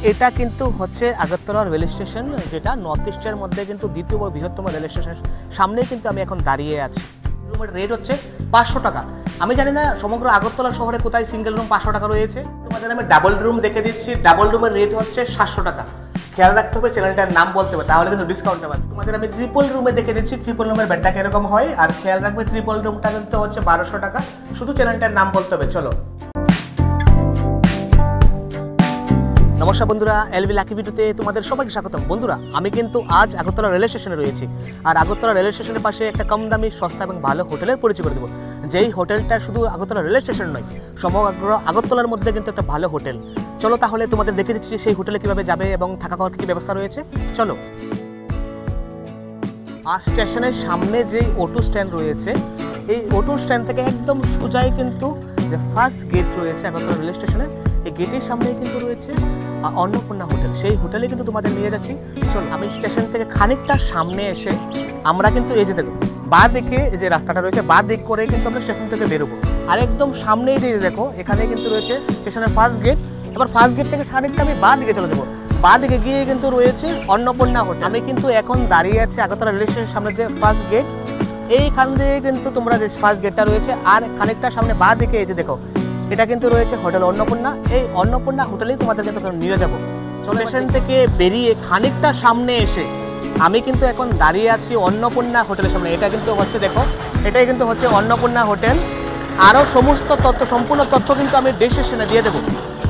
এটা কিন্তু হচ্ছে আগরতলা রেল স্টেশন, যেটা নর্থ ইস্টের মধ্যে কিন্তু দ্বিতীয় বা বৃহত্তম রেল স্টেশনের সামনেই কিন্তু আমি এখন দাঁড়িয়ে আছি। রুমের রেট হচ্ছে 500 টাকা। আমি জানি না সমগ্র আগরতলা শহরে কোথায় সিঙ্গেল রুম 500 টাকা রয়েছে। তোমাদের আমি ডাবল রুম দেখে দিচ্ছি। ডাবল রুমের রেট হচ্ছে 700 টাকা। খেয়াল রাখতে হবে, চ্যানেলটার নাম বলতে হবে, তাহলে কিন্তু ডিসকাউন্ট পাবে। তোমাদের আমি ট্রিপল রুমে দেখে দিচ্ছি ট্রিপল রুমের বেডটা কিরকম হয়। আর খেয়াল রাখবে ট্রিপল রুমটা কিন্তু হচ্ছে 1200 টাকা। শুধু চ্যানেলটার নাম বলতে হবে। চলো। নমস্কার বন্ধুরা, এলবি লাকি ভিডিওতে তোমাদের সবাইকে স্বাগতম। বন্ধুরা, আমি কিন্তু আজ আগরতলা রেল স্টেশনে রয়েছি। আর আগরতলা রেল স্টেশনের পাশে একটা কম দামি, সস্তা এবং ভালো হোটেলের পরিচয় করে দেবো। যেই হোটেলটা শুধু আগরতলা রেল স্টেশন নয়, সমগ্র আগরতলার মধ্যে কিন্তু একটা ভালো হোটেল। চলো তাহলে তোমাদের দেখে দিচ্ছি সেই হোটেলে কীভাবে যাবে এবং থাকা খাওয়ার কী ব্যবস্থা রয়েছে। চলো। আর স্টেশনের সামনে যে অটো স্ট্যান্ড রয়েছে, এই অটো স্ট্যান্ড থেকে একদম সোজাই কিন্তু যে ফার্স্ট গেট রয়েছে আগরতলা রেল স্টেশনের, এই গেটের সামনেই কিন্তু রয়েছে অন্নপূর্ণা হোটেল। সেই হোটেলে কিন্তু তোমাদের নিয়ে যাচ্ছি। চল, আমি স্টেশন থেকে খানিকটা সামনে এসে আমরা কিন্তু এই যে দেখো বা দিকে যে রাস্তাটা রয়েছে, বা দিক করে কিন্তু আমরা স্টেশন থেকে বেরোবো। আর একদম সামনে যে দেখো এখানে কিন্তু রয়েছে স্টেশনের ফার্স্ট গেট। এবার ফার্স্ট গেট থেকে খানিকটা আমি বা দিকে চলে যাবো। বা দিকে গিয়ে কিন্তু রয়েছে অন্নপূর্ণা হোটেল। আমি কিন্তু এখন দাঁড়িয়ে আছি আগরতলা রেল স্টেশনের সামনে যে ফার্স্ট গেট, এইখান দিয়ে কিন্তু তোমরা যে ফার্স্ট গেটটা রয়েছে আর খানিকটা সামনে বা দিকে এই যে দেখো এটা কিন্তু রয়েছে হোটেল অন্নপূর্ণা। এই অন্নপূর্ণা হোটেলেই তোমাদের কিন্তু নিয়ে যাবো। স্টেশন থেকে বেরিয়ে খানিকটা সামনে এসে আমি কিন্তু এখন দাঁড়িয়ে আছি অন্নপূর্ণা হোটেলের সামনে। এটা কিন্তু হচ্ছে দেখো, এটাই কিন্তু হচ্ছে অন্নপূর্ণা হোটেল। আরও সমস্ত তথ্য, সম্পূর্ণ তথ্য কিন্তু আমি ডেসক্রিপশনে দিয়ে দেবো।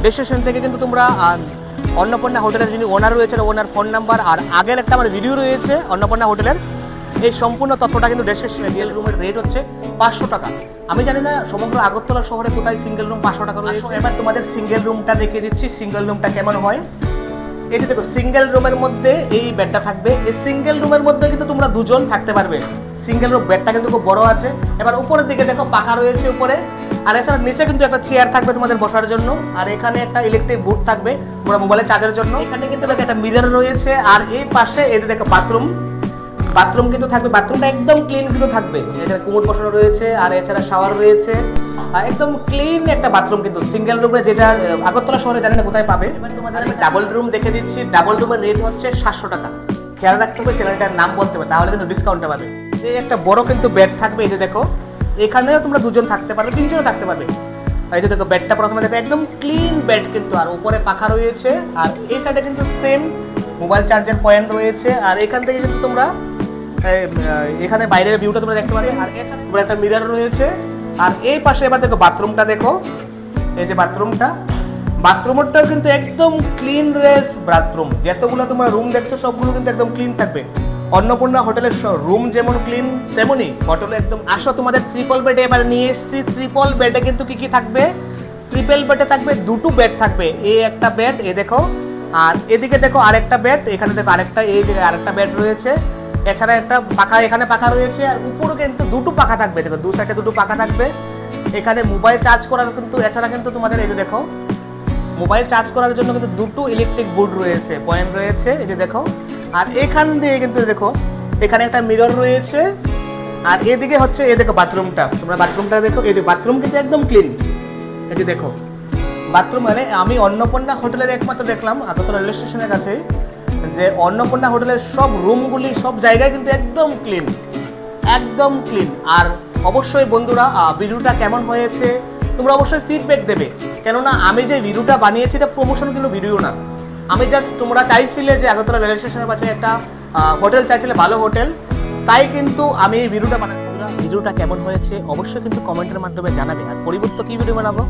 ডেসক্রিপশন থেকে কিন্তু তোমরা অন্নপূর্ণা হোটেলের যিনি ওনার রয়েছেন, ওনার ফোন নাম্বার আর আগের একটা আমার ভিডিও রয়েছে অন্নপূর্ণা হোটেলের, এই সম্পূর্ণ তথ্যটা কিন্তু ডেসক্রিপশনে দিয়ে। রুমের রেট হচ্ছে 500 টাকা। আমি জানি না সমগ্র আগরতলা শহরে কোথায় সিঙ্গেল রুম 500 টাকা রয়েছে। এবার তোমাদের সিঙ্গেল রুমটা দেখিয়ে দিচ্ছি, সিঙ্গেল রুমটা কেমন হয়। এই যে দেখো সিঙ্গেল রুমের মধ্যে এই বেডটা থাকবে। এই সিঙ্গেল রুমের মধ্যে কিন্তু তোমরা দুজন থাকতে পারবে। সিঙ্গেল রুম বেডটা কিন্তু খুব বড় আছে। এবার উপরের দিকে দেখো পাখা রয়েছে উপরে, আর এছাড়া নিচে কিন্তু একটা চেয়ার থাকবে তোমাদের বসার জন্য। আর এখানে একটা ইলেকট্রিক বোর্ড থাকবে তোমরা মোবাইলে চার্জের জন্য। এখানে কিন্তু দেখো একটা মিরর রয়েছে। আর এই পাশে এই যে দেখো বাথরুম কিন্তু থাকবে। বাথরুমটা একদম ক্লিন কিন্তু থাকবে। এখানে কুমোড বসানো রয়েছে আর এছাড়া শাওয়ার রয়েছে। একদম ক্লিন একটা বাথরুম কিন্তু সিঙ্গেল রুমে, যেটা আগরতলা শহরে জানি না কোথায় পাবে। এবার তোমাদের আমি ডাবল রুম দেখে দিচ্ছি। ডাবল রুমের রেট হচ্ছে 700 টাকা। খেয়াল রাখতে হবে, চ্যানেলটার নাম বলতে হবে, তাহলে কিন্তু ডিসকাউন্টটা পাবে। এই একটা বড় কিন্তু বেড থাকবে। এই যে দেখো এখানেও তোমরা দুজন থাকতে পারবে, তিনজনও থাকতে পারবে। এই যে দেখো বেডটা প্রথমে দেখো একদম ক্লিন বেড কিন্তু, আর উপরে পাখা রয়েছে। আর এই সাইডে কিন্তু সেম মোবাইল চার্জার পয়েন্ট রয়েছে। আর এখান থেকে কিন্তু তোমরা এখানে বাইরের ভিউটা তোমরা দেখতে পাবে। আর এখানে একটা মিরর রয়েছে। আর এই পাশে এবার দেখো বাথরুমটা দেখো, এই যে বাথরুমটাও কিন্তু একদম ক্লিন রেস বাথরুম। যতগুলো তোমরা রুম দেখছো সবগুলো কিন্তু একদম ক্লিন থাকবে। অন্নপূর্ণা হোটেলের রুম যেমন ক্লিন তেমনই হোটেলে একদম। আসো তোমাদের ট্রিপল বেডে এবার নিয়ে এসেছি। ট্রিপল বেডে কিন্তু কি কি থাকবে, ট্রিপল বেডে থাকবে দুটো বেড থাকবে। এই একটা বেড, এ দেখো, আর এদিকে দেখো আরেকটা বেড, এখানে দেখো আরেকটা, এই দিকে আরেকটা বেড রয়েছে। এছাড়া একটা পাখা, এখানে পাখা রয়েছে। আর উপরে কিন্তু দুটো পাখা থাকবে। দেখো দু সাইডে দুটো পাখা থাকবে। এখানে মোবাইল চার্জ করার কিন্তু, এছাড়া কিন্তু তোমাদের এই যে দেখো মোবাইল চার্জ করার জন্য কিন্তু দুটো ইলেকট্রিক বোর্ড রয়েছে, পয়েন্ট রয়েছে, এই যে দেখো। আর এখান দিয়ে কিন্তু দেখো এখানে একটা মিরর রয়েছে। আর এদিকে হচ্ছে এই দেখো বাথরুমটা, তোমরা বাথরুমটা দেখো, এই যে বাথরুম কিন্তু একদম ক্লিন। এই যে দেখো বাথরুম, মানে আমি অন্নপূর্ণা হোটেলের একমাত্র দেখলাম আগরতলা রেল স্টেশনের কাছে যে অন্নপূর্ণা হোটেলের সব রুমগুলি, সব জায়গায় কিন্তু একদম ক্লিন, একদম ক্লিন। আর অবশ্যই বন্ধুরা ভিডিওটা কেমন হয়েছে তোমরা অবশ্যই ফিডব্যাক দেবে, কেননা আমি যে ভিডিওটা বানিয়েছি এটা প্রমোশন কিন্তু ভিডিও না। আমি জাস্ট, তোমরা চাইছিলে যে আগরতলা রেল স্টেশনের পাশে একটা হোটেল চাইছিলে, ভালো হোটেল, তাই কিন্তু আমি এই ভিডিওটা বানাচ্ছি। ভিডিওটা কেমন হয়েছে অবশ্যই কিন্তু কমেন্টের মাধ্যমে জানাবে। আর পরিবর্তে কী ভিডিও বানাবো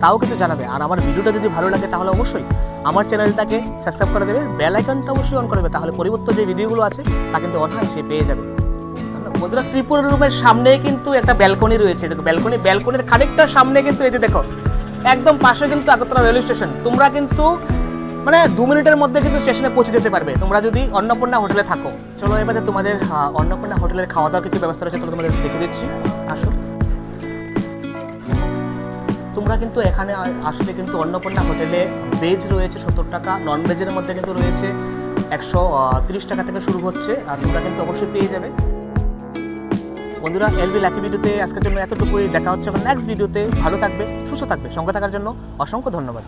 তাও কিন্তু জানাবে। আর আমার ভিডিওটা যদি ভালো লাগে তাহলে অবশ্যই আমার চ্যানেলটাকে সাবস্ক্রাইব করে দেবে, বেল আইকনটা অবশ্যই অন করবে, তাহলে পরিবর্তে যে ভিডিওগুলো আছে তা কিন্তু অনায়াসে পেয়ে যাবে। বন্ধুরা, ত্রিপুরা রুমের সামনে কিন্তু একটা ব্যালকনি রয়েছে। দেখো ব্যালকনির খানিকটা সামনে কিন্তু এই যে দেখো একদম পাশে কিন্তু আগরতলা রেল স্টেশন। তোমরা কিন্তু মানে 2 মিনিটের মধ্যে কিন্তু স্টেশনে পৌঁছে যেতে পারবে তোমরা যদি অন্নপূর্ণা হোটেলে থাকো। চলো এবারে তোমাদের অন্নপূর্ণা হোটেলের খাওয়া দাওয়ার কিছু ব্যবস্থা রয়েছে, তোমাদের দেখে দিচ্ছি। আসো, তোমরা কিন্তু এখানে আসলে কিন্তু অন্নপূর্ণা হোটেলে ভেজ রয়েছে 70 টাকা, নন ভেজের মধ্যে কিন্তু রয়েছে 130 টাকা থেকে শুরু হচ্ছে। আর তোমরা কিন্তু অবশ্যই পেয়ে যাবে। বন্ধুরা, এলবি লাকি ভিডিওতে আজকের জন্য এতটুকুই। দেখা হচ্ছে নেক্সট ভিডিওতে। ভালো থাকবে, সুস্থ থাকবে, সঙ্গে থাকার জন্য অসংখ্য ধন্যবাদ।